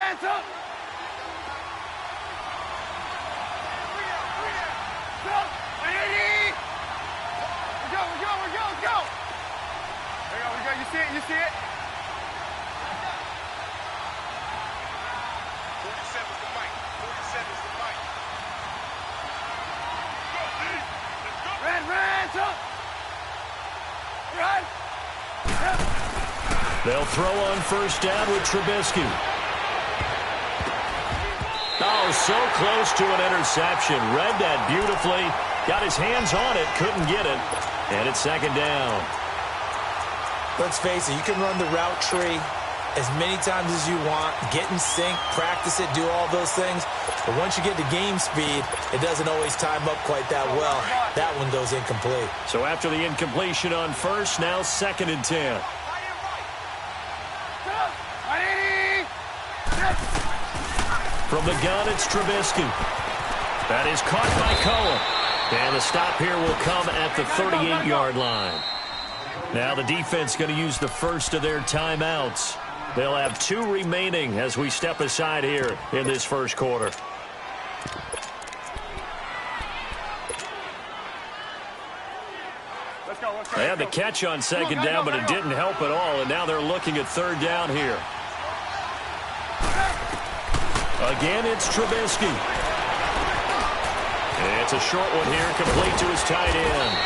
Hands up. Go. 180. We go. There we go. You see it? 47's the mic. 47's the mic. Go, D. Let's go. Hands up. Run. They'll throw on first down with Trubisky. Oh, so close to an interception. Read that beautifully. Got his hands on it. Couldn't get it. And it's second down. Let's face it, you can run the route tree as many times as you want, get in sync, practice it, do all those things. But once you get to game speed, it doesn't always time up quite that well. That one goes incomplete. So after the incompletion on first, now second and 10. From the gun, it's Trubisky. That is caught by Cohen. And the stop here will come at the 38-yard line. Now the defense going to use the first of their timeouts. They'll have 2 remaining as we step aside here in this first quarter. They had the catch on second down, but it didn't help at all, and now they're looking at third down here. Again, it's Trubisky. It's a short one here, complete to his tight end.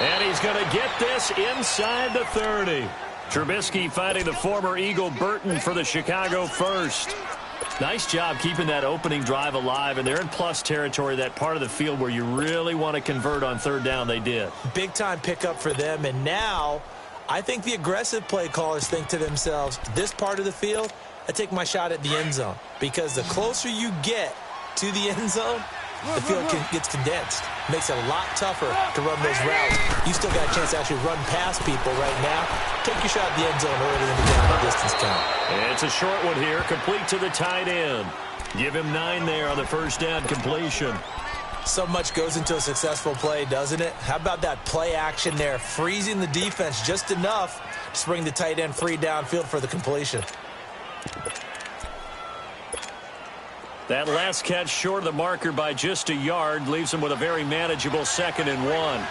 And he's going to get this inside the 30. Trubisky finding the former Eagle Burton for the Chicago first. Nice job keeping that opening drive alive, and they're in plus territory, that part of the field where you really want to convert on third down. They did. Big-time pickup for them, and now I think the aggressive play callers think to themselves, this part of the field, I take my shot at the end zone, because the closer you get to the end zone, the field gets condensed. Makes it a lot tougher to run those routes. You still got a chance to actually run past people right now. Take your shot at the end zone early in the down and distance count. It's a short one here, complete to the tight end. Give him 9 there on the first down completion. So much goes into a successful play, doesn't it? How about that play action there, freezing the defense just enough to bring the tight end free downfield for the completion. That last catch short of the marker by just a yard leaves him with a very manageable 2nd and 1.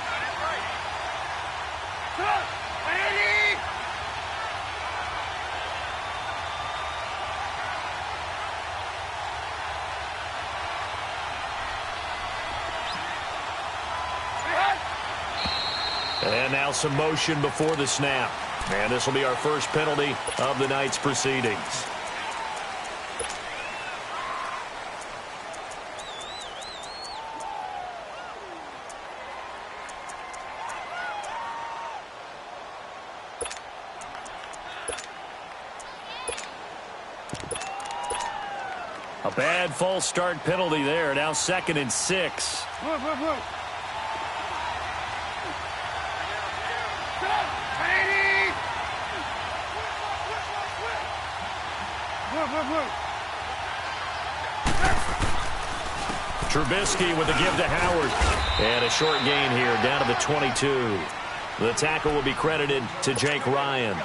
And now some motion before the snap. And this will be our first penalty of the night's proceedings. A bad false start penalty there. Now 2nd and 6. Trubisky with a give to Howard. And a short gain here down to the 22. The tackle will be credited to Jake Ryan.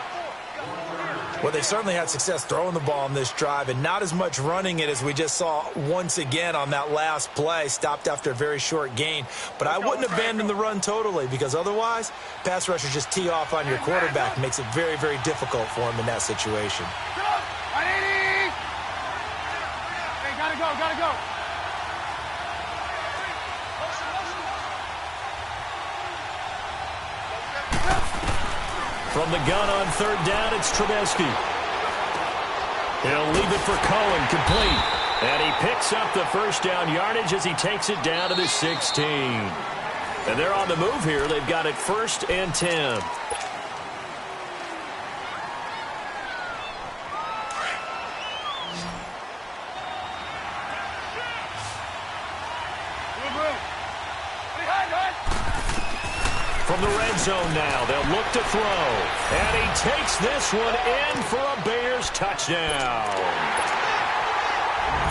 Well, they certainly had success throwing the ball on this drive, and not as much running it as we just saw once again on that last play. Stopped after a very short gain. But I wouldn't abandon the run totally, because otherwise, pass rushers just tee off on your quarterback. Makes it very, very difficult for him in that situation. Hey, gotta go. From the gun on third down, it's Trubisky. He'll leave it for Cohen, complete. And he picks up the first down yardage as he takes it down to the 16. And they're on the move here. They've got it 1st and 10. From the red zone now, they'll look to throw. And he takes this one in for a Bears touchdown.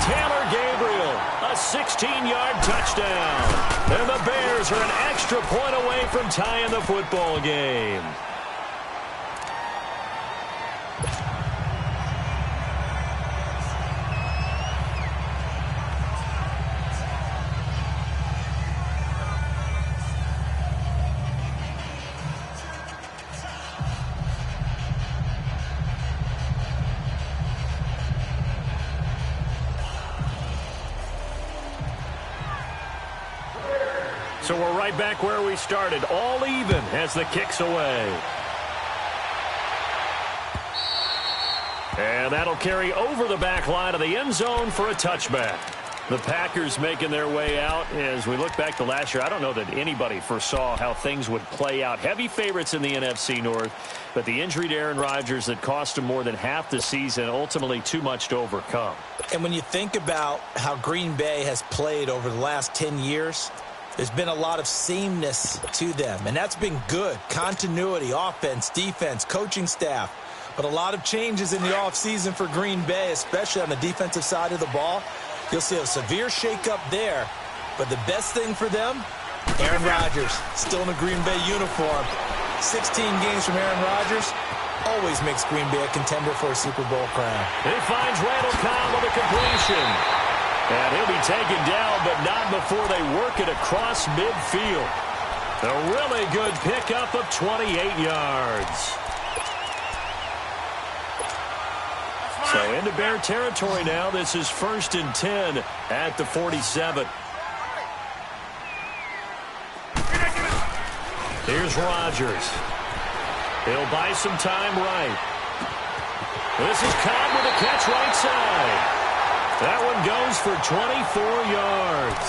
Taylor Gabriel, a 16-yard touchdown. And the Bears are an extra point away from tying the football game. So we're right back where we started, all even as the kick's away. And that'll carry over the back line of the end zone for a touchback. The Packers making their way out. As we look back to last year, I don't know that anybody foresaw how things would play out. Heavy favorites in the NFC North, but the injury to Aaron Rodgers that cost him more than half the season, ultimately too much to overcome. And when you think about how Green Bay has played over the last 10 years, there's been a lot of sameness to them, and that's been good. Continuity, offense, defense, coaching staff. But a lot of changes in the offseason for Green Bay, especially on the defensive side of the ball. You'll see a severe shakeup there. But the best thing for them, Aaron Rodgers, still in a Green Bay uniform. 16 games from Aaron Rodgers always makes Green Bay a contender for a Super Bowl crown. He finds Randall Cobb with a completion. And he'll be taken down, but not before they work it across midfield. A really good pickup of 28 yards. So into Bear territory now. This is 1st and 10 at the 47. Here's Rodgers. He'll buy some time right. This is Cobb with a catch right side. That one goes for 24 yards.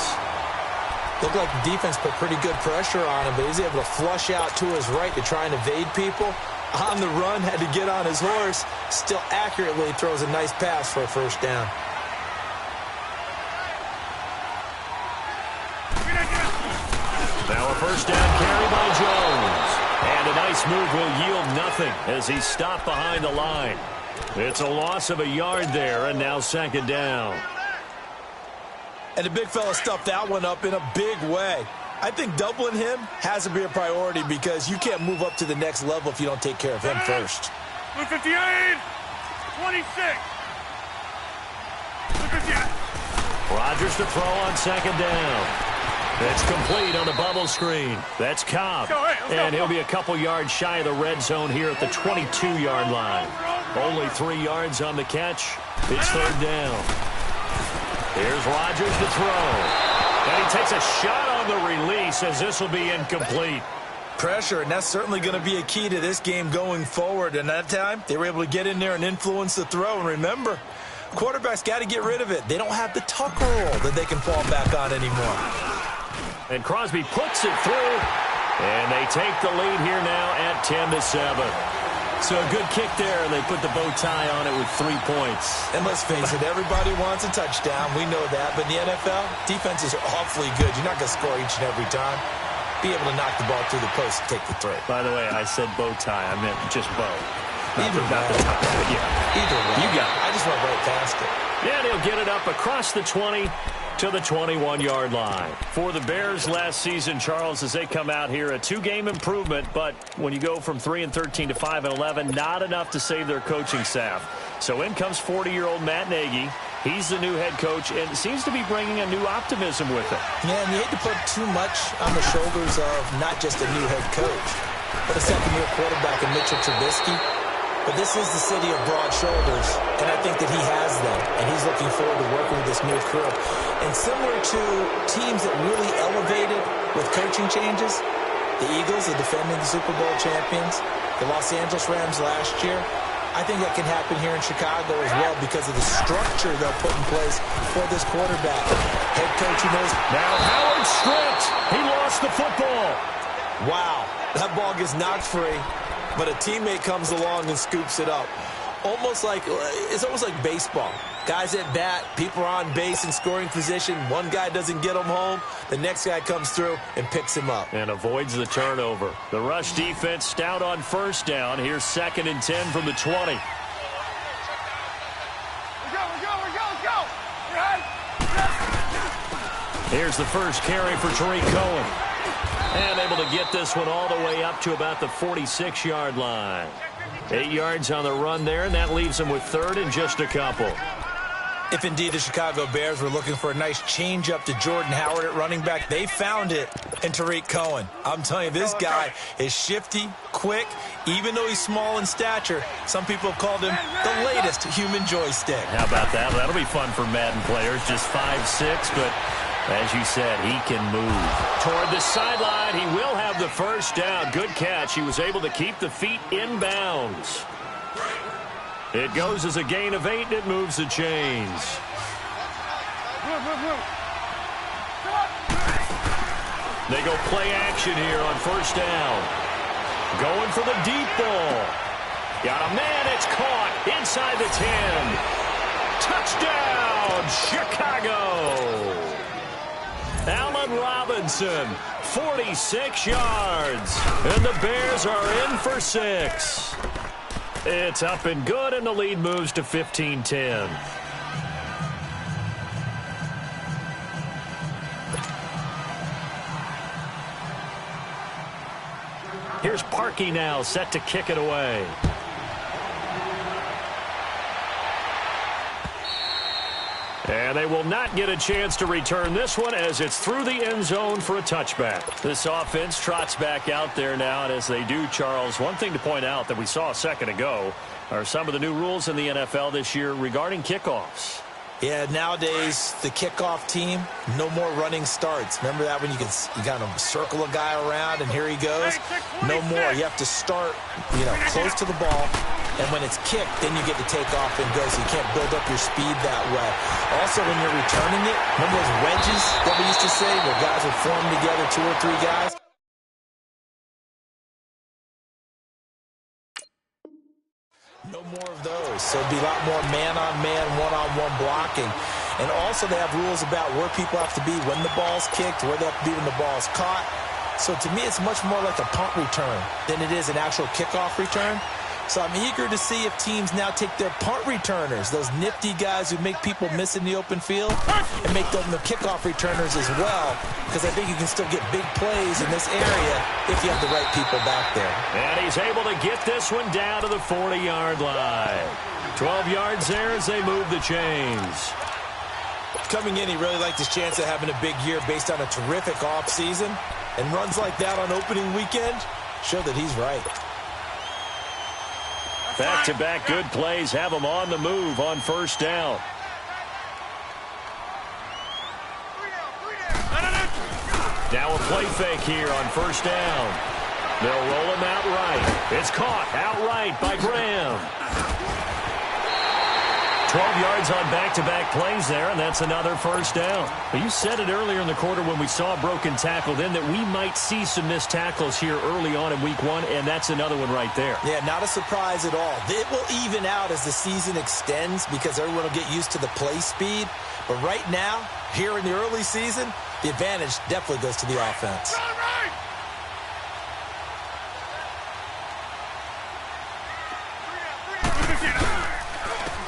Looked like the defense put pretty good pressure on him, but he's able to flush out to his right to try and evade people. On the run, had to get on his horse. Still accurately throws a nice pass for a first down. Now a first down carry by Jones. And a nice move will yield nothing as he's stopped behind the line. It's a loss of a yard there, and now 2nd down. And the big fella stuffed that one up in a big way. I think doubling him has to be a priority because you can't move up to the next level if you don't take care of him first. 58, 26. 58. Rodgers to throw on 2nd down. It's complete on the bubble screen. That's Cobb. And he'll be a couple yards shy of the red zone here at the 22-yard line. Only 3 yards on the catch. It's 3rd down. Here's Rodgers to throw. And he takes a shot on the release as this will be incomplete. Pressure, and that's certainly going to be a key to this game going forward. And that time, they were able to get in there and influence the throw. And remember, quarterbacks got to get rid of it. They don't have the tuck rule that they can fall back on anymore. And Crosby puts it through. And they take the lead here now at 10-7. So a good kick there, and they put the bow tie on it with 3 points. And let's face it, everybody wants a touchdown. We know that. But in the NFL, defenses are awfully good. You're not going to score each and every time. Be able to knock the ball through the post and take the throw. By the way, I said bow tie. I meant just bow. Either not the tie. Yeah. Either way. You got it. I just went right past it. Yeah, he'll get it up across the 20 to the 21-yard line. For the Bears last season, Charles, as they come out here, a 2-game improvement, but when you go from 3-13 to 5-11, not enough to save their coaching staff. So in comes 40-year-old Matt Nagy. He's the new head coach and seems to be bringing a new optimism with him. Yeah, and you hate to put too much on the shoulders of not just a new head coach, but a second-year quarterback in Mitchell Trubisky. But this is the city of broad shoulders, and I think that he has them, and he's looking forward to working with this new crew. And similar to teams that really elevated with coaching changes, the Eagles, the defending Super Bowl champions, the Los Angeles Rams last year, I think that can happen here in Chicago as well because of the structure they'll put in place for this quarterback. Head coach who knows. Now Howard stripped. He lost the football. Wow, that ball gets knocked free. But a teammate comes along and scoops it up. It's almost like baseball. Guys at bat, people are on base in scoring position. One guy doesn't get him home. The next guy comes through and picks him up. And avoids the turnover. The rush defense stout on 1st down. Here's 2nd and 10 from the 20. Let's go. Here's the first carry for Tariq Cohen. And able to get this one all the way up to about the 46-yard line. 8 yards on the run there, and that leaves them with 3rd and just a couple. If indeed the Chicago Bears were looking for a nice change-up to Jordan Howard at running back, they found it in Tariq Cohen. I'm telling you, this guy is shifty, quick, even though he's small in stature. Some people have called him the latest human joystick. How about that? That'll be fun for Madden players. Just 5'6", but As you said, he can move. Toward the sideline, he will have the first down. Good catch. He was able to keep the feet in bounds. It goes as a gain of 8, and it moves the chains. They go play action here on first down. Going for the deep ball. Got a man. It's caught inside the 10. Touchdown, Chicago. Allen Robinson, 46 yards. And the Bears are in for 6. It's up and good, and the lead moves to 15-10. Here's Parkey now, set to kick it away. And they will not get a chance to return this one as it's through the end zone for a touchback. This offense trots back out there now, and as they do, Charles, one thing to point out that we saw a second ago are some of the new rules in the NFL this year regarding kickoffs. Yeah, nowadays, the kickoff team, no more running starts. Remember that when you kind of circle a guy around and here he goes? No more. You have to start, close to the ball. And when it's kicked, then you get to take off and go, so you can't build up your speed that way. Also, when you're returning it, remember those wedges that we used to say where guys would form together, 2 or 3 guys? No more of those. So it'd be a lot more man-on-man, one-on-one blocking. And also they have rules about where people have to be when the ball's kicked, where they have to be when the ball's caught. So to me, it's much more like a punt return than it is an actual kickoff return. So I'm eager to see if teams now take their punt returners, those nifty guys who make people miss in the open field, and make them the kickoff returners as well, because I think you can still get big plays in this area if you have the right people back there. And he's able to get this one down to the 40-yard line. 12 yards there as they move the chains. Coming in, he really liked his chance of having a big year based on a terrific offseason, and runs like that on opening weekend show that he's right. Back-to-back good plays have them on the move on first down. Now a play fake here on first down. They'll roll him out right. It's caught outright by Graham. 12 yards on back-to-back plays there, and that's another first down. Well, you said it earlier in the quarter when we saw a broken tackle then that we might see some missed tackles here early on in week 1, and that's another one right there. Yeah, not a surprise at all. It will even out as the season extends because everyone will get used to the play speed. But right now, here in the early season, the advantage definitely goes to the offense.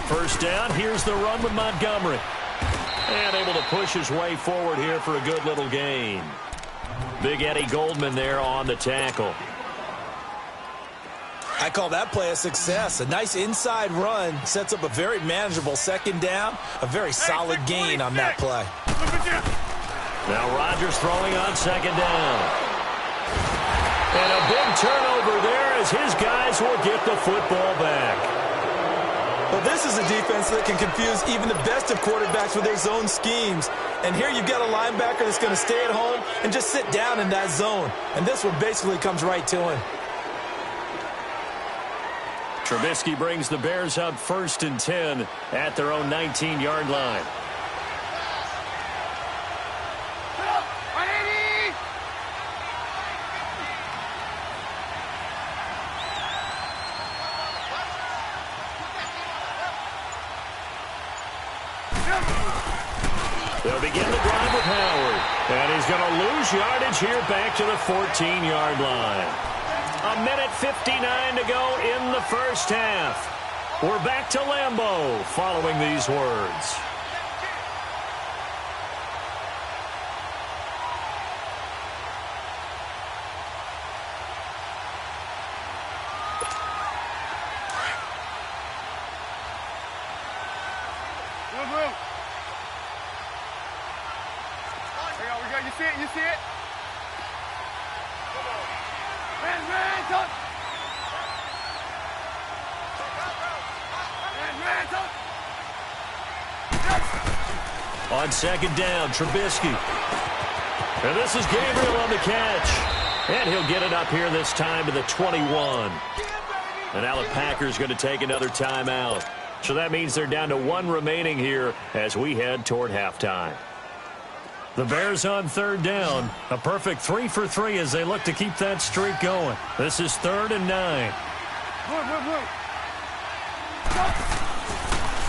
First down, here's the run with Montgomery. And able to push his way forward here for a good little gain. Big Eddie Goldman there on the tackle. I call that play a success. A nice inside run sets up a very manageable second down. A very solid gain on that play. Now Rodgers throwing on second down. And a big turnover there as his guys will get the football back. Well, this is a defense that can confuse even the best of quarterbacks with their zone schemes. And here you've got a linebacker that's going to stay at home and just sit down in that zone. And this one basically comes right to him. Trubisky brings the Bears up 1st and 10 at their own 19-yard line. They'll begin the drive with Howard. And he's going to lose yardage here back to the 14-yard line. 1:59 to go in the first half. We're back to Lambeau following these words. You see it? You see it? Man, touch! Man, touch! On second down, Trubisky. And this is Gabriel on the catch. And he'll get it up here this time to the 21. And now the Packers going to take another timeout. So that means they're down to 1 remaining here as we head toward halftime. The Bears on third down. A perfect 3 for 3 as they look to keep that streak going. This is 3rd and 9.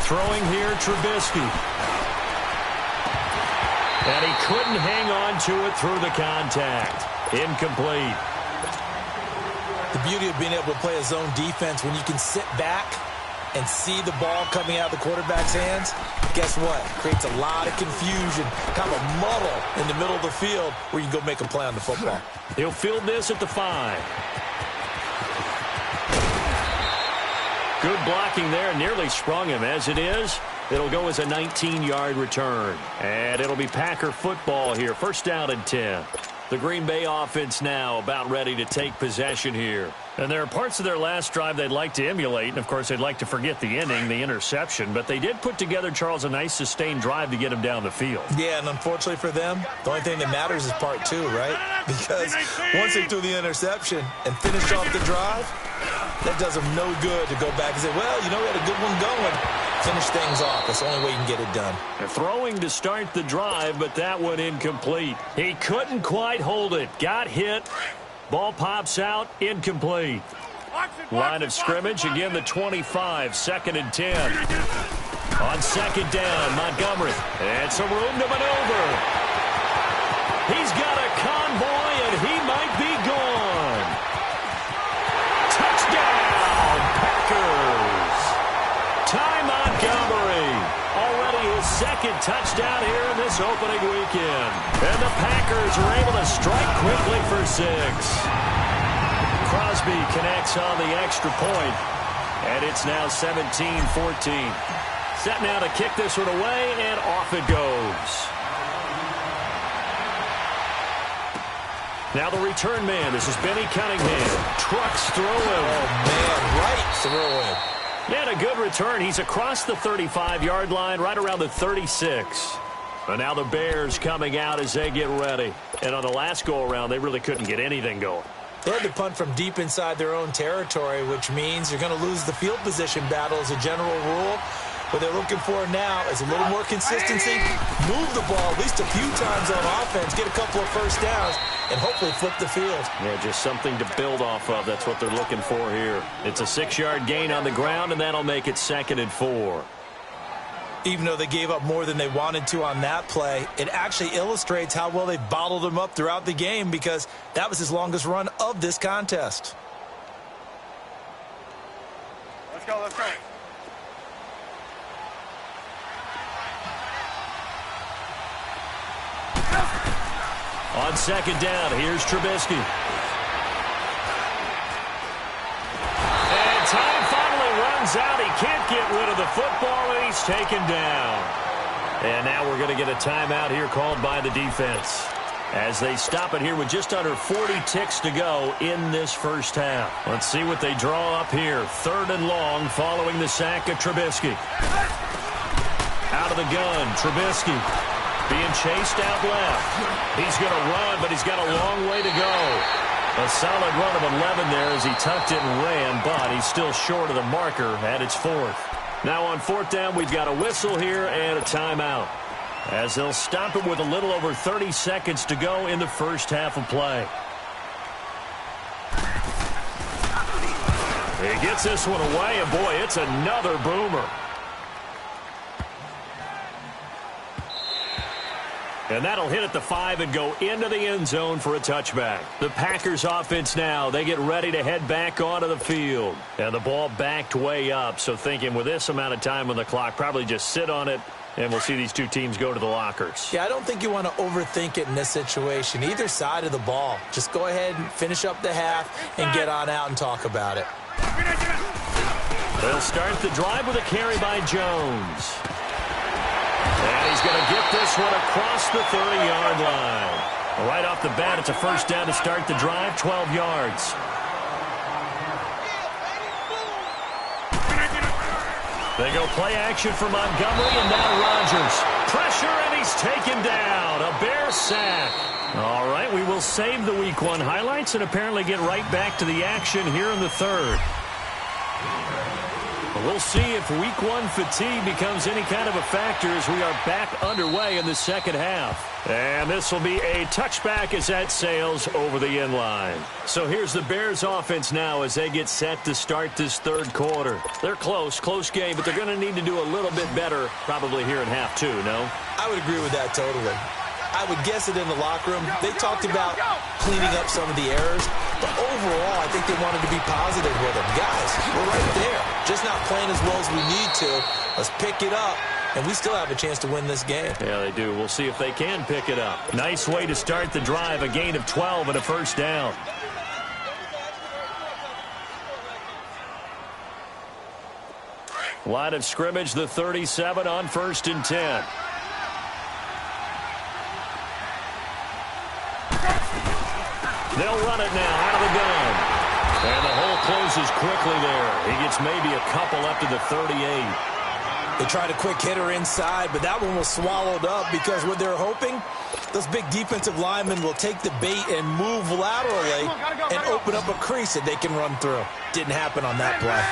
Throwing here, Trubisky. And he couldn't hang on to it through the contact. Incomplete. The beauty of being able to play a zone defense when you can sit back and see the ball coming out of the quarterback's hands, guess what? Creates a lot of confusion, kind of a muddle in the middle of the field where you can go make a play on the football. He'll field this at the 5. Good blocking there, nearly sprung him. As it is, it'll go as a 19-yard return. And it'll be Packer football here. First down and 10. The Green Bay offense now about ready to take possession here. And there are parts of their last drive they'd like to emulate. And, of course, they'd like to forget the ending, the interception. But they did put together, Charles, a nice sustained drive to get him down the field. Yeah, and unfortunately for them, the only thing that matters is part 2, right? Because once they threw the interception and finished off the drive, that does them no good to go back and say, well, you know, we had a good one going. Finish things off. That's the only way you can get it done. They're throwing to start the drive, but that one incomplete. He couldn't quite hold it. Got hit. Ball pops out. Incomplete. Line of scrimmage. Again, the 25. 2nd and 10. On second down, Montgomery. And some room to maneuver. He's got a convoy, and he might be gone. Touchdown, Packers. Ty Montgomery. Already his 2nd touchdown here in this opening weekend. And the Packers are able to strike quickly for 6. Crosby connects on the extra point. And it's now 17-14. Set now to kick this one away, and off it goes. Now the return man. This is Benny Cunningham. Trucks through him. Oh, man, right through him. Yeah, and a good return. He's across the 35-yard line, right around the 36. And now the Bears coming out as they get ready. And on the last go-around, they really couldn't get anything going. They had to punt from deep inside their own territory, which means you're going to lose the field position battle as a general rule. What they're looking for now is a little more consistency, move the ball at least a few times on offense, get a couple of first downs, and hopefully flip the field. Yeah, just something to build off of. That's what they're looking for here. It's a 6-yard gain on the ground, and that'll make it 2nd and 4. Even though they gave up more than they wanted to on that play, it actually illustrates how well they bottled him up throughout the game because that was his longest run of this contest. Let's go, let's go. On second down, here's Trubisky. And time finally runs out. He can't get rid of the football, and he's taken down. And now we're going to get a timeout here called by the defense as they stop it here with just under 40 ticks to go in this first half. Let's see what they draw up here. 3rd and long following the sack of Trubisky. Out of the gun, Trubisky. Being chased out left. He's going to run, but he's got a long way to go. A solid run of 11 there as he tucked it and ran, but he's still short of the marker at its 4th. Now on 4th down, we've got a whistle here and a timeout, as they'll stop it with a little over 30 seconds to go in the first half of play. He gets this one away, and boy, it's another boomer. And that'll hit at the 5 and go into the end zone for a touchback. The Packers offense now, they get ready to head back onto the field. And the ball backed way up, so thinking with this amount of time on the clock, probably just sit on it, and we'll see these two teams go to the lockers. Yeah, I don't think you want to overthink it in this situation. Either side of the ball. Just go ahead and finish up the half and get on out and talk about it. They'll start the drive with a carry by Jones. And he's going to get this one across the 30-yard line. Right off the bat, it's a first down to start the drive, 12 yards. They go play action for Montgomery, and now Rodgers. Pressure, and taken down. A Bear sack. All right, we will save the Week 1 highlights and apparently get right back to the action here in the third. We'll see if Week 1 fatigue becomes any kind of a factor as we are back underway in the second half. And this will be a touchback as that sails over the end line. So here's the Bears offense now as they get set to start this third quarter. They're close game, but they're going to need to do a little bit better probably here in half two, no? I would agree with that totally. I would guess it in the locker room. They talked about cleaning up some of the errors, but overall, I think they wanted to be positive with them. Guys, we're right there. Just not playing as well as we need to. Let's pick it up, and we still have a chance to win this game. Yeah, they do. We'll see if they can pick it up. Nice way to start the drive, a gain of 12 and a first down. Line of scrimmage, the 37 on 1st and 10. They'll run it now out of the gun. And the hole closes quickly there. He gets maybe a couple up to the 38. They tried a quick hitter inside, but that one was swallowed up because what they're hoping, those big defensive linemen will take the bait and move laterally and open up a crease that they can run through. Didn't happen on that play.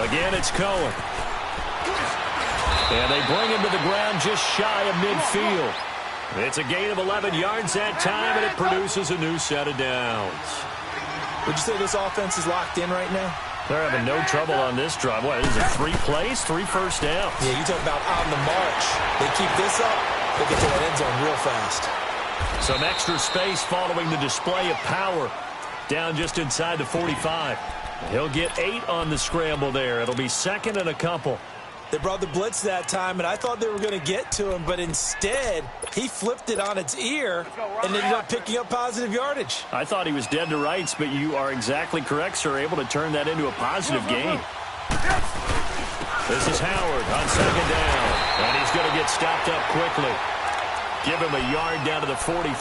Again, it's Cohen. And they bring him to the ground just shy of midfield. It's a gain of 11 yards that time, and it produces a new set of downs. Would you say this offense is locked in right now? They're having no trouble on this drive. What, is it 3 plays, 3 first downs? Yeah, you talk about on the march. They keep this up, they get to that end zone real fast. Some extra space following the display of power. Down just inside the 45. He'll get 8 on the scramble there. It'll be second and a couple. They brought the blitz that time, and I thought they were going to get to him, but instead, he flipped it on its ear and ended up picking up positive yardage. I thought he was dead to rights, but you are exactly correct, sir, able to turn that into a positive gain. This is Howard on second down, and he's going to get stopped up quickly. Give him a yard down to the 43.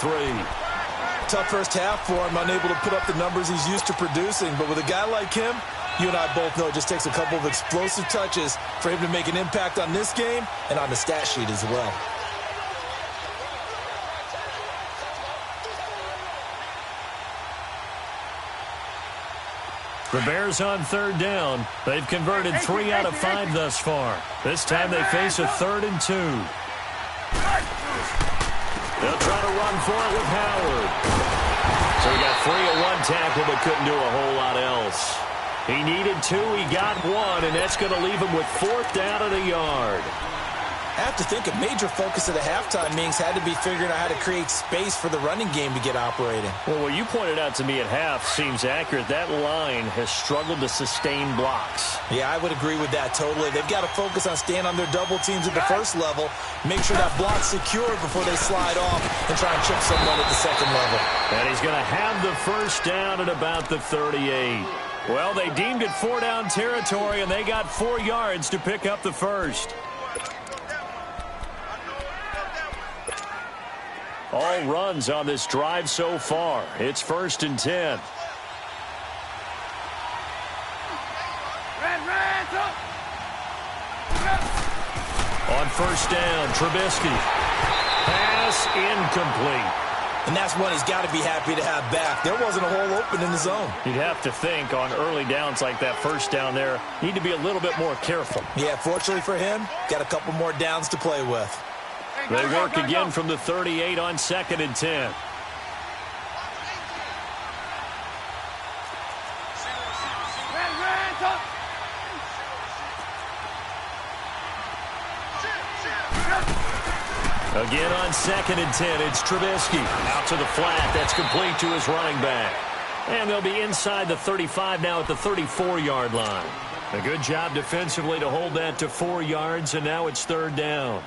Tough first half for him, unable to put up the numbers he's used to producing, but with a guy like him, you and I both know it just takes a couple of explosive touches for him to make an impact on this game and on the stat sheet as well. The Bears on third down. They've converted 3 out of 5 thus far. This time they face a 3rd and 2. They'll try to run for it with Howard. So he got 3 at 1 tackle but couldn't do a whole lot else. He needed 2, he got 1, and that's going to leave him with 4th down at a yard. I have to think a major focus of the halftime meetings had to be figuring out how to create space for the running game to get operating. Well, what you pointed out to me at half seems accurate. That line has struggled to sustain blocks. Yeah, I would agree with that totally. They've got to focus on staying on their double teams at the first level, make sure that block's secured before they slide off and try and chip someone at the second level. And he's going to have the first down at about the 38. Well, they deemed it 4-down territory, and they got 4 yards to pick up the first. All runs on this drive so far. It's 1st and 10. On first down, Trubisky. Pass incomplete. And that's one he's got to be happy to have back. There wasn't a hole open in the zone. You'd have to think on early downs like that first down there, need to be a little bit more careful. Yeah, fortunately for him, got a couple more downs to play with. They work again from the 38 on 2nd and 10. Again on 2nd and 10, it's Trubisky. Out to the flat, that's complete to his running back. And they'll be inside the 35 now at the 34-yard line. A good job defensively to hold that to 4 yards, and now it's 3rd down.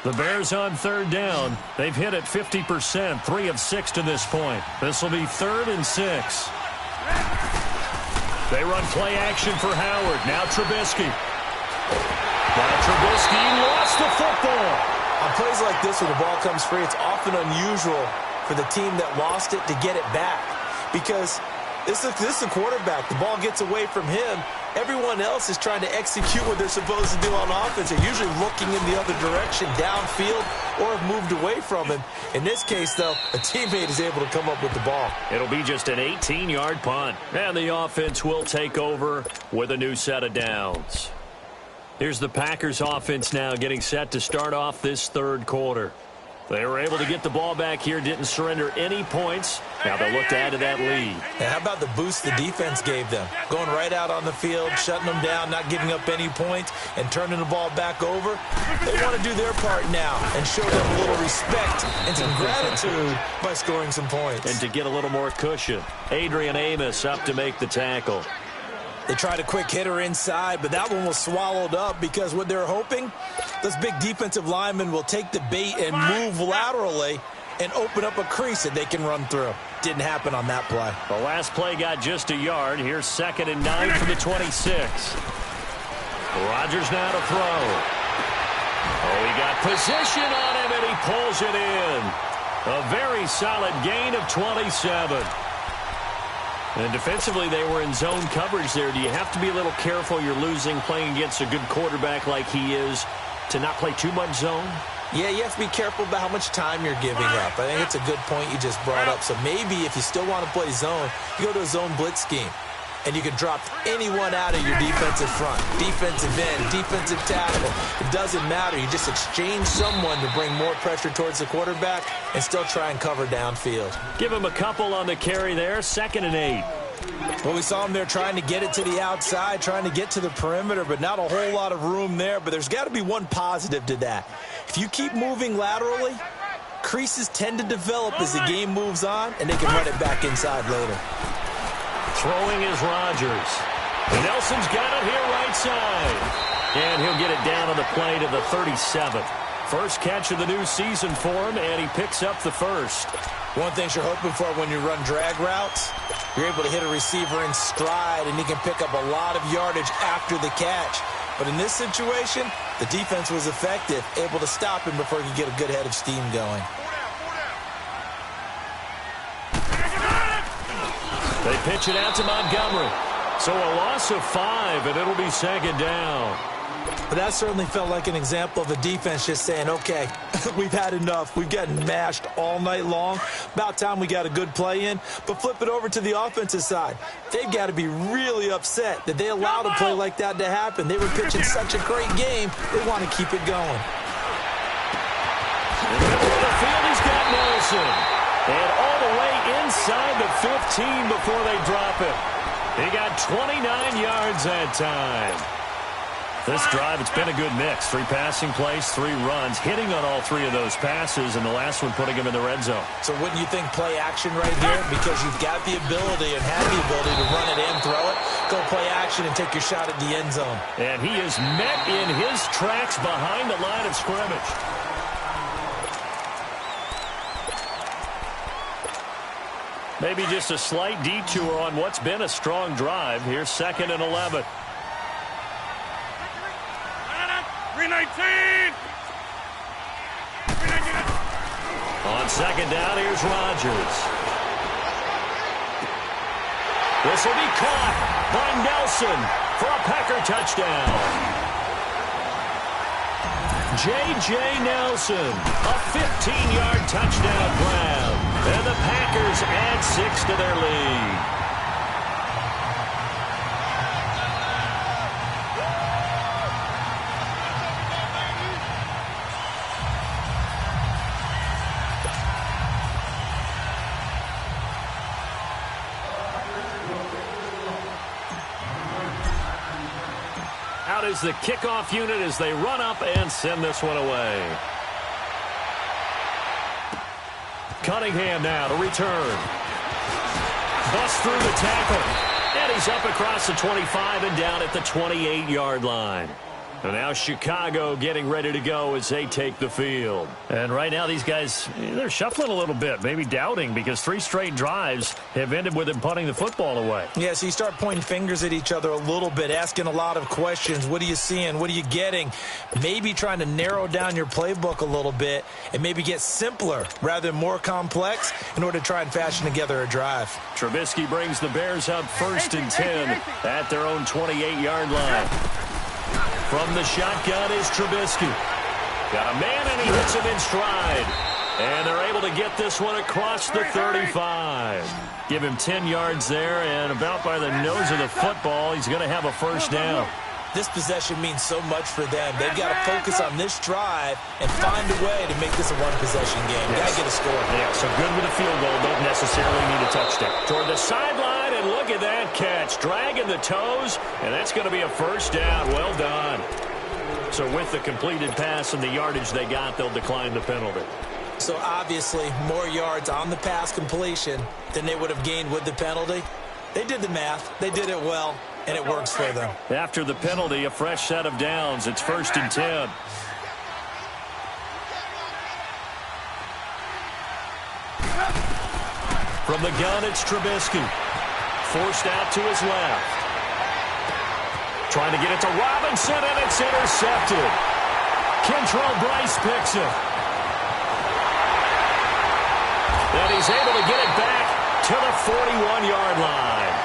The Bears on 3rd down. They've hit it 50%, 3 of 6 to this point. This will be 3rd and 6. They run play action for Howard. Now Trubisky. Now Trubisky lost the football. On plays like this where the ball comes free, it's often unusual for the team that lost it to get it back. Because This is the quarterback. The ball gets away from him. Everyone else is trying to execute what they're supposed to do on offense. They're usually looking in the other direction, downfield, or have moved away from him. In this case, though, a teammate is able to come up with the ball. It'll be just an 18-yard punt. And the offense will take over with a new set of downs. Here's the Packers offense now getting set to start off this third quarter. They were able to get the ball back here, didn't surrender any points. Now they'll look to add to that lead. And how about the boost the defense gave them? Going right out on the field, shutting them down, not giving up any points, and turning the ball back over. They want to do their part now and show them a little respect and some gratitude by scoring some points. And to get a little more cushion, Adrian Amos up to make the tackle. They tried a quick hitter inside, but that one was swallowed up because what they're hoping, those big defensive linemen will take the bait and move laterally and open up a crease that they can run through. Didn't happen on that play. The last play got just a yard. Here's 2nd and 9 from the 26. Rodgers now to throw. Oh, he got position on him, and he pulls it in. A very solid gain of 27. And defensively, they were in zone coverage there. Do you have to be a little careful? You're losing playing against a good quarterback like he is to not play too much zone? Yeah, you have to be careful about how much time you're giving up. I think it's a good point you just brought up. So maybe if you still want to play zone, you go to a zone blitz scheme. And you can drop anyone out of your defensive front. Defensive end, defensive tackle. It doesn't matter. You just exchange someone to bring more pressure towards the quarterback and still try and cover downfield. Give him a couple on the carry there. 2nd and 8. Well, we saw him there trying to get it to the outside, trying to get to the perimeter, but not a whole lot of room there. But there's got to be one positive to that. If you keep moving laterally, creases tend to develop as the game moves on, and they can run it back inside later. Throwing is Rodgers. Nelson's got it here right side. And he'll get it down on the play to the 37th. First catch of the new season for him, and he picks up the first. One thing you're hoping for when you run drag routes, you're able to hit a receiver in stride, and he can pick up a lot of yardage after the catch. But in this situation, the defense was effective, able to stop him before he could get a good head of steam going. They pitch it out to Montgomery. So a loss of 5, and it'll be 2nd down. But that certainly felt like an example of a defense just saying, okay, we've had enough. We've gotten mashed all night long. About time we got a good play in. But flip it over to the offensive side. They've got to be really upset that they allowed a play like that to happen. They were pitching such a great game. They want to keep it going. In the middle of the field, he's got Nelson. And all the way inside the 15 before they drop it. He got 29 yards that time. This drive, it's been a good mix. 3 passing plays, 3 runs, hitting on all 3 of those passes, and the last one putting him in the red zone. So wouldn't you think play action right here? Because you've got the ability and have the ability to run it in, throw it, go play action, and take your shot at the end zone. And he is met in his tracks behind the line of scrimmage. Maybe just a slight detour on what's been a strong drive. Here's 2nd and 11. 319! On 2nd down, here's Rodgers. This will be caught by Nelson for a Packer touchdown. J.J. Nelson, a 15-yard touchdown grab. And the Packers add 6 to their lead. Out is the kickoff unit as they run up and send this one away. Cunningham now to return. Bust through the tackle. And he's up across the 25 and down at the 28-yard line. And now Chicago getting ready to go as they take the field. And right now these guys, they're shuffling a little bit, maybe doubting, because 3 straight drives have ended with them punting the football away. Yeah, so you start pointing fingers at each other a little bit, asking a lot of questions. What are you seeing? What are you getting? Maybe trying to narrow down your playbook a little bit and maybe get simpler rather than more complex in order to try and fashion together a drive. Trubisky brings the Bears up 1st and 10 at their own 28-yard line. From the shotgun is Trubisky. Got a man, and he hits him in stride. And they're able to get this one across the 35. Give him 10 yards there, and about by the nose of the football, he's going to have a first down. This possession means so much for them. They've got to focus on this drive and find a way to make this a one-possession game. Yes. Got to get a score. Yeah, so good with a field goal. Don't necessarily need a touchdown. Toward the sideline, and look at that catch. Dragging the toes, and that's going to be a first down. Well done. So with the completed pass and the yardage they got, they'll decline the penalty. So obviously, more yards on the pass completion than they would have gained with the penalty. They did the math. They did it well. And it works for them. After the penalty, a fresh set of downs. It's 1st and 10. From the gun, it's Trubisky. Forced out to his left. Trying to get it to Robinson, and it's intercepted. Kentrell Bryce picks it. And he's able to get it back to the 41-yard line.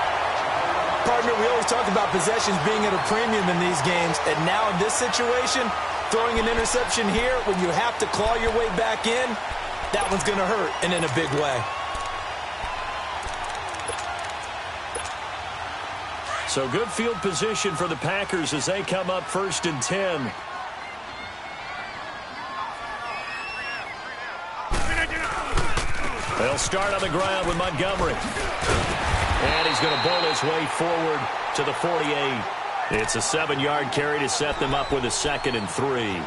Partner, we always talk about possessions being at a premium in these games, and now in this situation, throwing an interception here when you have to claw your way back in, that one's going to hurt, and in a big way. So good field position for the Packers as they come up 1st and 10. They'll start on the ground with Montgomery. And he's going to bowl his way forward to the 48. It's a 7-yard carry to set them up with a 2nd and 3.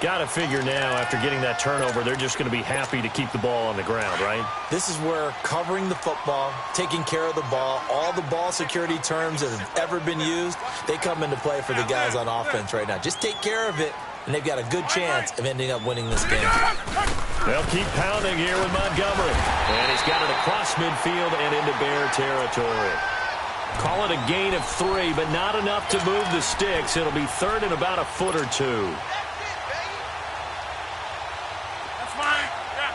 Got to figure now, after getting that turnover, they're just going to be happy to keep the ball on the ground, right? This is where covering the football, taking care of the ball, all the ball security terms that have ever been used, they come into play for the guys on offense right now. Just take care of it, and they've got a good chance of ending up winning this game. They'll keep pounding here with Montgomery. And he's got it across midfield and into Bear territory. Call it a gain of 3, but not enough to move the sticks. It'll be 3rd and about a foot or 2. That's fine. Yeah.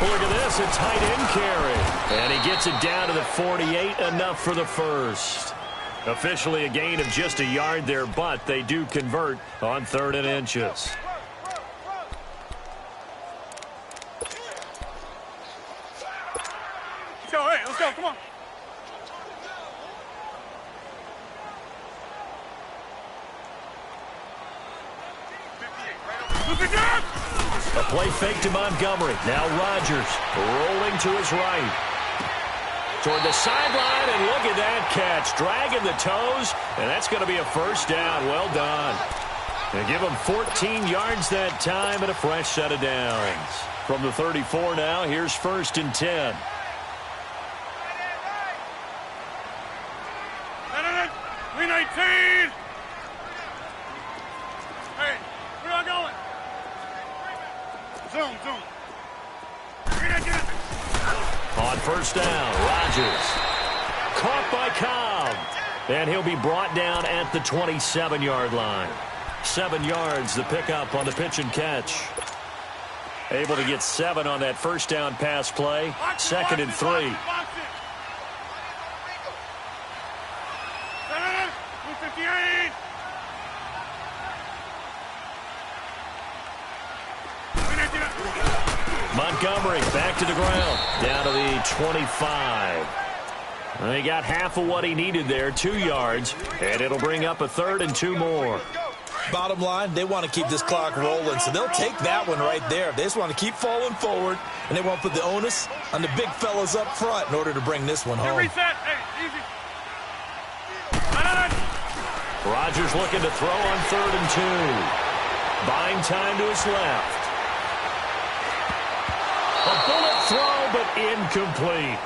Look at this, a tight end carry. And he gets it down to the 48, enough for the first. Officially a gain of just a yard there, but they do convert on 3rd and inches. Let's go, hey, let's go, come on. A play fake to Montgomery. Now Rodgers rolling to his right. Toward the sideline, and look at that catch. Dragging the toes, and that's going to be a first down. Well done. They give him 14 yards that time and a fresh set of downs. From the 34 now, here's 1st and 10. We 19. Hey, where y'all going? Zoom. On first down, Rodgers. Caught by Cobb. And he'll be brought down at the 27-yard line. 7 yards, the pickup on the pitch and catch. Able to get 7 on that first down pass play. 2nd and 3. Montgomery back to the ground. Down to the 25. He got half of what he needed there, 2 yards. And it'll bring up a 3rd and 2 more. Bottom line, they want to keep this clock rolling, so they'll take that one right there. They just want to keep falling forward, and they want to put the onus on the big fellas up front in order to bring this one home. Reset. Hey, easy. Rodgers looking to throw on 3rd and 2. Buying time to his left. A bullet throw, but incomplete.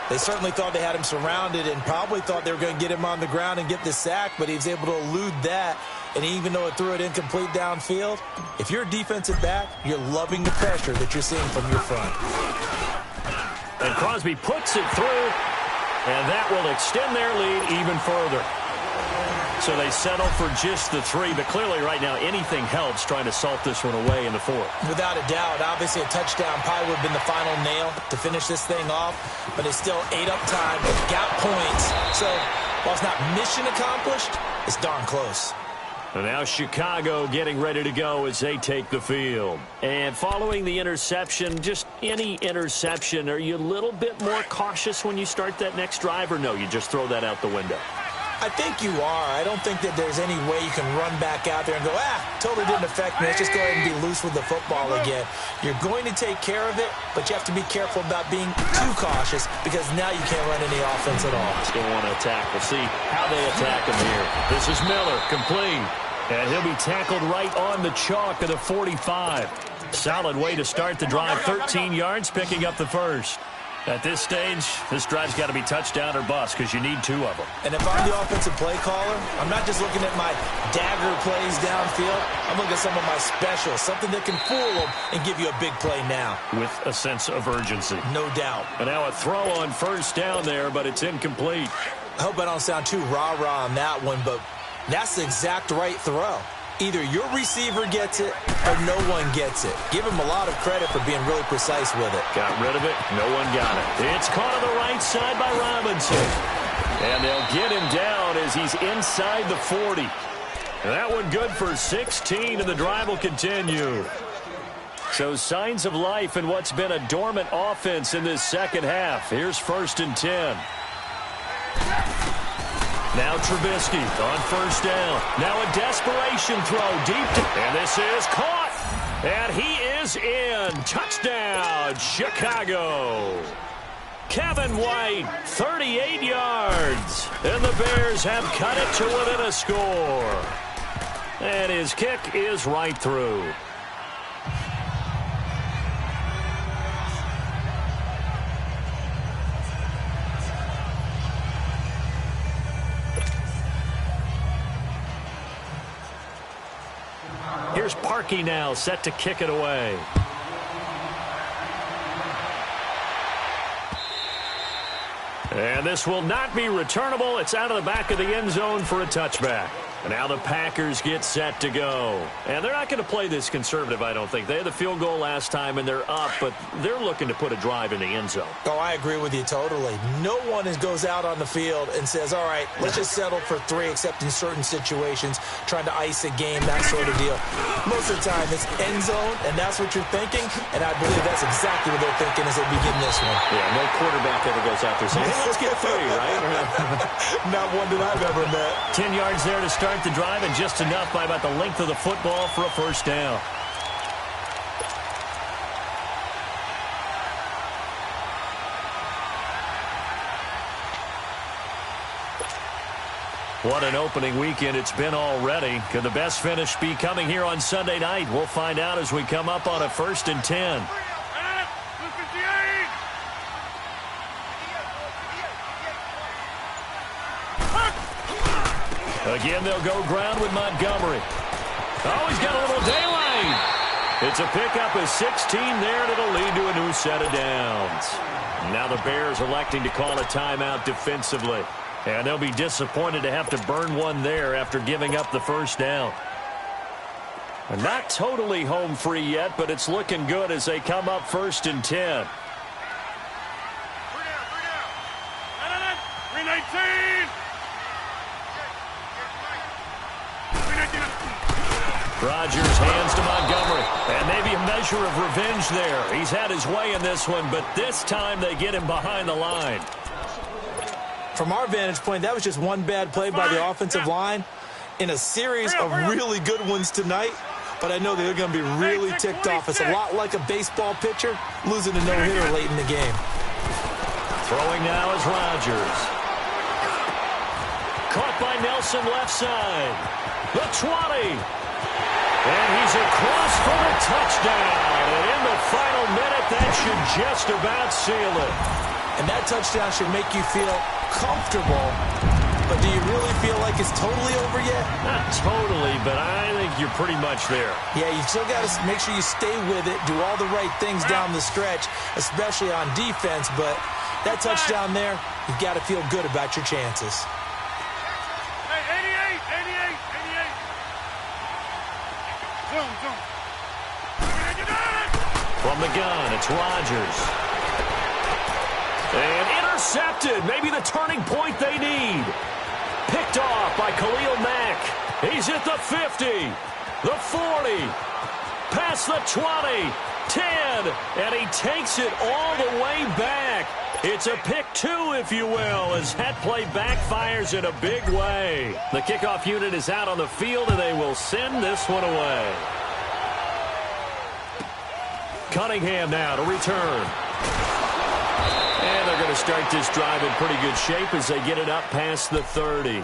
They certainly thought they had him surrounded and probably thought they were going to get him on the ground and get the sack, but he was able to elude that. And even though it threw it incomplete downfield, if you're a defensive back, you're loving the pressure that you're seeing from your front. And Crosby puts it through, and that will extend their lead even further. So they settle for just the 3, but clearly right now anything helps trying to salt this one away in the 4th. Without a doubt, obviously a touchdown probably would have been the final nail to finish this thing off, but it's still 8 up time, got points. So while it's not mission accomplished, it's darn close. And now Chicago getting ready to go as they take the field. And following the interception, just any interception, are you a little bit more cautious when you start that next drive, or no, you just throw that out the window? I think you are. I don't think that there's any way you can run back out there and go, totally didn't affect me. Let's just go ahead and be loose with the football again. You're going to take care of it, but you have to be careful about being too cautious because now you can't run any offense at all. Still want to attack. We'll see how they attack him here. This is Miller, complete. And he'll be tackled right on the chalk of the 45. Solid way to start the drive. 13 yards, picking up the first. At this stage, this drive's got to be touchdown or bust because you need 2 of them. And if I'm the offensive play caller, I'm not just looking at my dagger plays downfield. I'm looking at some of my specials, something that can fool them and give you a big play now. With a sense of urgency. No doubt. And now a throw on first down there, but it's incomplete. I hope I don't sound too rah-rah on that one, but that's the exact right throw. Either your receiver gets it or no one gets it. Give him a lot of credit for being really precise with it. Got rid of it. No one got it. It's caught on the right side by Robinson. And they'll get him down as he's inside the 40. And that one good for 16, and the drive will continue. So signs of life in what's been a dormant offense in this second half. Here's 1st and 10. Now Trubisky on first down. Now a desperation throw deep. And this is caught. And he is in. Touchdown, Chicago. Kevin White, 38 yards. And the Bears have cut it to within a score. And his kick is right through. Here's Parkey now, set to kick it away. And this will not be returnable. It's out of the back of the end zone for a touchback. And now the Packers get set to go. And they're not going to play this conservative, I don't think. They had the field goal last time, and they're up, but they're looking to put a drive in the end zone. Oh, I agree with you totally. No one goes out on the field and says, all right, let's just settle for 3, except in certain situations, trying to ice a game, that sort of deal. Most of the time, it's end zone, and that's what you're thinking, and I believe that's exactly what they're thinking as they begin this one. Yeah, no quarterback ever goes out there saying, hey, let's get 3, right? Not one that I've ever met. 10 yards there to start the drive, and just enough by about the length of the football for a first down. What an opening weekend it's been already. Could the best finish be coming here on Sunday night? We'll find out as we come up on a 1st and 10. Again, they'll go ground with Montgomery. Oh, he's got a little daylight. It's a pickup of 16 there, and it'll lead to a new set of downs. Now the Bears electing to call a timeout defensively. And they'll be disappointed to have to burn one there after giving up the first down. They're not totally home free yet, but it's looking good as they come up 1st and 10. 319. Rodgers hands to Montgomery. And maybe a measure of revenge there. He's had his way in this one, but this time they get him behind the line. From our vantage point, that was just one bad play by the offensive line in a series of really good ones tonight. But I know they're going to be really ticked off. It's a lot like a baseball pitcher losing a no-hitter late in the game. Throwing now is Rodgers. Caught by Nelson left side. The 20. And he's across for the touchdown. And in the final minute, that should just about seal it. And that touchdown should make you feel comfortable. But do you really feel like it's totally over yet? Not totally, but I think you're pretty much there. Yeah, you've still got to make sure you stay with it, do all the right things down the stretch, especially on defense. But that touchdown there, you've got to feel good about your chances. Hey, 88. Zoom. From the gun, it's Rodgers. And intercepted. Maybe the turning point they need. Picked off by Khalil Mack. He's at the 50, the 40, past the 20, 10, and he takes it all the way back. It's a pick two, if you will, as that play backfires in a big way. The kickoff unit is out on the field, and they will send this one away. Cunningham now to return. And they're going to start this drive in pretty good shape as they get it up past the 30.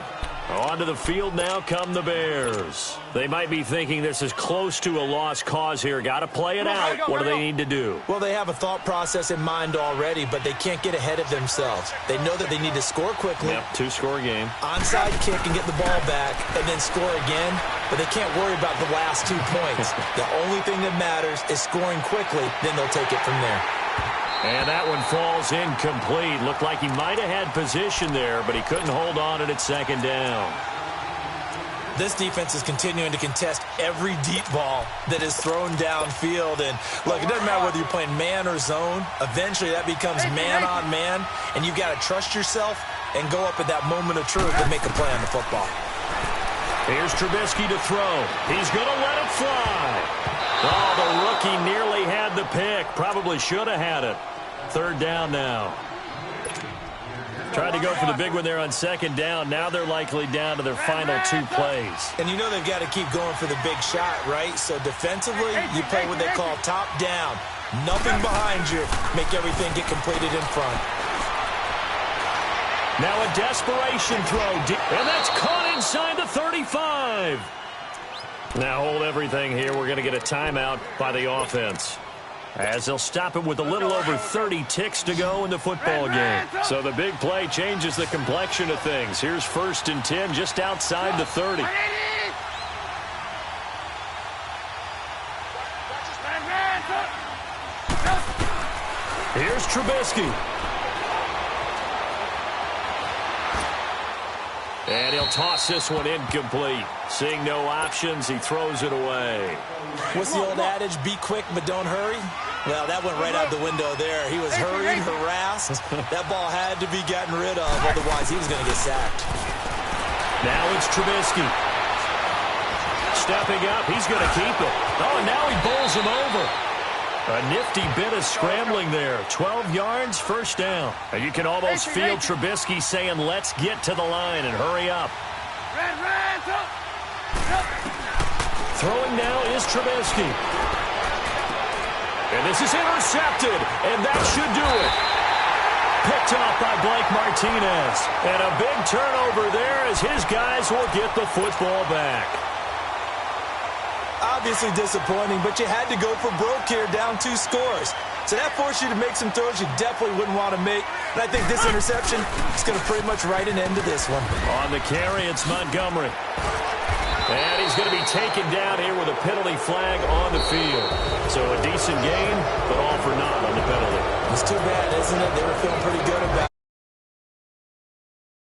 Onto the field now come the Bears. They might be thinking this is close to a lost cause here. Got to play it out. What do they need to do? Well, they have a thought process in mind already, but they can't get ahead of themselves. They know that they need to score quickly. Yep, two-score game. Onside kick and get the ball back and then score again, but they can't worry about the last 2 points. The only thing that matters is scoring quickly, then they'll take it from there. And that one falls incomplete. Looked like he might have had position there, but he couldn't hold on to it at second down. This defense is continuing to contest every deep ball that is thrown downfield. And, look, it doesn't matter whether you're playing man or zone. Eventually, that becomes man on man, and you've got to trust yourself and go up at that moment of truth and make a play on the football. Here's Trubisky to throw. He's going to let it fly. Oh, the rookie nearly had the pick. Probably should have had it. Third down now. Tried to go for the big one there on second down. Now they're likely down to their final 2 plays. And you know they've got to keep going for the big shot, right? So defensively, you play what they call top down. Nothing behind you. Make everything get completed in front. Now a desperation throw. And that's caught inside the 35. Now hold everything here. We're going to get a timeout by the offense, as they'll stop it with a little over 30 ticks to go in the football game. So the big play changes the complexion of things. Here's 1st and 10 just outside the 30. Here's Trubisky. And he'll toss this one incomplete. Seeing no options, he throws it away. What's the old adage? Be quick, but don't hurry? Well, that went right out the window there. He was hurried, harassed. That ball had to be gotten rid of, otherwise he was going to get sacked. Now it's Trubisky. Stepping up, he's going to keep it. Oh, and now he bowls him over. A nifty bit of scrambling there. 12 yards, first down. And you can almost feel Trubisky saying, let's get to the line and hurry up. Throwing now is Trubisky. And this is intercepted, and that should do it. Picked off by Blake Martinez. And a big turnover there as his guys will get the football back. Obviously disappointing, but you had to go for broke here, down 2 scores. So that forced you to make some throws you definitely wouldn't want to make. And I think this interception is going to pretty much write an end to this one. On the carry, it's Montgomery. And he's going to be taken down here with a penalty flag on the field. So a decent gain, but all for naught on the penalty. It's too bad, isn't it? They were feeling pretty good about it.